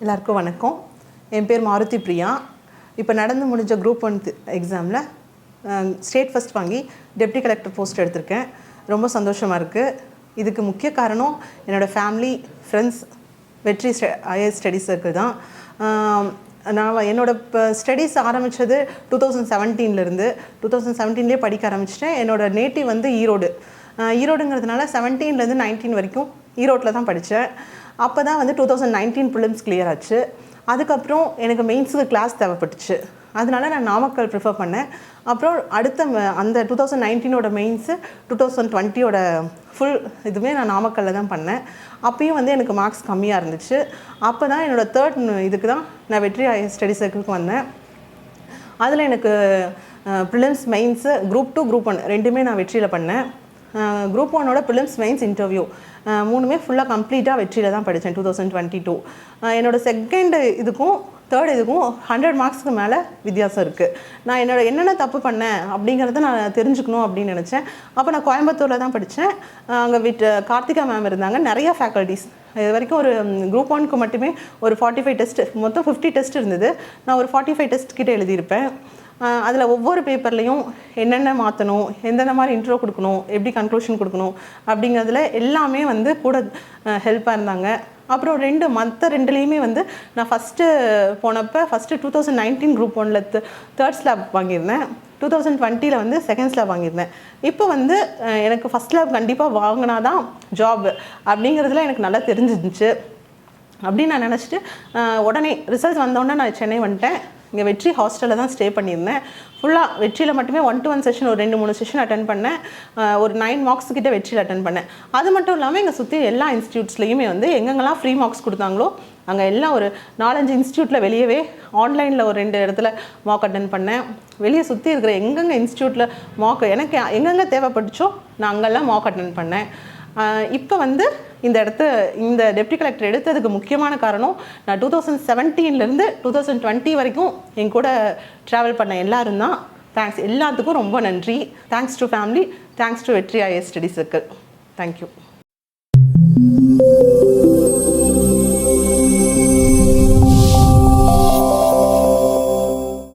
எல்லாருக்கும் வணக்கம். என் பேர் மாருதி பிரியா. இப்போ நடந்து முடிஞ்ச குரூப் 1 எக்ஸாமில் ஸ்டேட் ஃபஸ்ட் வாங்கி டெப்டி கலெக்டர் போஸ்ட் எடுத்திருக்கேன். ரொம்ப சந்தோஷமாக இருக்குது. இதுக்கு முக்கிய காரணம் என்னோடய ஃபேமிலி, ஃப்ரெண்ட்ஸ், வெற்றி ஐஏஎஸ் ஸ்டடி சர்க்கிள் தான். நான் என்னோடய ஸ்டடீஸ் ஆரம்பித்தது 2017 2017 படிக்க ஆரம்பிச்சிட்டேன். என்னோடய நேட்டிவ் வந்து ஈரோடுங்கிறதுனால 17 19 வரைக்கும் ஈரோட்டில் தான் படித்தேன். அப்போ தான் வந்து 2019 ப்ரிலிம்ஸ் கிளியர் ஆச்சு. அதுக்கப்புறம் எனக்கு மெயின்ஸுக்கு கிளாஸ் தேவைப்பட்டுச்சு. அதனால நான் நாமக்கல் ப்ரிஃபர் பண்ணேன். அப்புறம் அடுத்த அந்த 2019 மெயின்ஸு 2020 ஃபுல் இதுவுமே நான் நாமக்கல்லில் தான் பண்ணேன். அப்பயும் வந்து எனக்கு மார்க்ஸ் கம்மியாக இருந்துச்சு. அப்போ தான் என்னோடய தேர்ட் இதுக்கு தான் நான் வெற்றி ஐஏஎஸ் ஸ்டடி சர்க்கிளுக்கு வந்தேன். அதில் எனக்கு ப்ரிலிம்ஸ், மெயின்ஸு, குரூப் 2 குரூப் 1 ரெண்டுமே நான் வெற்றியில் பண்ணேன். குரூப் 1ஓட ப்ரிலிம்ஸ், மெயின்ஸ், இன்டர்வியூ மூணுமே ஃபுல்லாக கம்ப்ளீட்டாக வெற்றியில் தான் படித்தேன் 2022. என்னோடய செகண்ட் இதுக்கும் தேர்ட் இதுக்கும் 100 மார்க்ஸ்க்கு மேலே வித்தியாசம் இருக்குது. நான் என்னென்ன தப்பு பண்ணேன் அப்படிங்கிறத நான் தெரிஞ்சுக்கணும் அப்படின்னு நினச்சேன். அப்போ நான் கோயம்புத்தூரில் தான் படித்தேன். அங்கே கார்த்திகா மேம் இருந்தாங்க. நிறையா ஃபேக்கல்ட்டிஸ் இது வரைக்கும் ஒரு குரூப் 1க்கு மட்டுமே ஒரு 45 டெஸ்ட், மொத்தம் 50 டெஸ்ட் இருந்தது. நான் ஒரு 45 டெஸ்ட் கிட்டே எழுதியிருப்பேன். அதில் ஒவ்வொரு பேப்பர்லேயும் என்னென்ன மாற்றணும், எந்தெந்த மாதிரி இன்ட்ரோ கொடுக்கணும், எப்படி கன்க்ளூஷன் கொடுக்கணும் அப்படிங்கிறதுல எல்லாமே வந்து கூட ஹெல்ப்பாக இருந்தாங்க. அப்புறம் மற்ற ரெண்டுலேயுமே வந்து நான் ஃபஸ்ட்டு 2019 குரூப் 1ல் தேர்ட் ஸ்லாப் வாங்கியிருந்தேன். 2020 வந்து செகண்ட் ஸ்லாப் வாங்கியிருந்தேன். இப்போ வந்து எனக்கு ஃபஸ்ட் ஸ்லாப் கண்டிப்பாக வாங்கினா தான் ஜாப் அப்படிங்கிறதுல எனக்கு நல்லா தெரிஞ்சிருந்துச்சு. அப்படின்னு நான் நினச்சிட்டு உடனே ரிசல்ட் வந்தோடனே நான் சென்னை வந்துட்டேன். இங்கே வெற்றி ஹாஸ்டலில் தான் ஸ்டே பண்ணியிருந்தேன். ஃபுல்லாக வெற்றியில் மட்டுமே 1-to-1 செஷன் ஒரு 2-3 செஷன் அட்டன் பண்ணேன். ஒரு 9 மார்க்ஸ் கிட்ட வெற்றியில் அட்டன் பண்ணேன். அது மட்டும் இல்லாமல் இங்கே சுற்றி எல்லா இன்ஸ்டியூட்ஸ்லேயுமே வந்து எங்கெங்கெல்லாம் ஃப்ரீ மார்க்ஸ் கொடுத்தாங்களோ அங்கே எல்லாம் ஒரு 4-5 இன்ஸ்டியூட்டில் வெளியவே ஆன்லைனில் ஒரு 2 இடத்துல மார்க் அட்டன் பண்ணேன். வெளியே சுற்றி இருக்கிற எங்கெங்கே இன்ஸ்டியூட்டில் மார்க் எனக்கு எங்கெங்கே தேவைப்பட்டுச்சோ நான் அங்கெல்லாம் மார்க் அட்டன் பண்ணேன். இப்போ வந்து இந்த டெப்டி கலெக்டர் எடுத்ததுக்கு முக்கியமான காரணம் நான் 2017 2020 வரைக்கும் என் கூட ட்ராவல் பண்ண எல்லாரும் தான். தேங்க்ஸ், எல்லாத்துக்கும் ரொம்ப நன்றி. Thanks to family, thanks to வெற்றி ஐஏஎஸ் ஸ்டடி சர்க்கிள். தேங்க்யூ.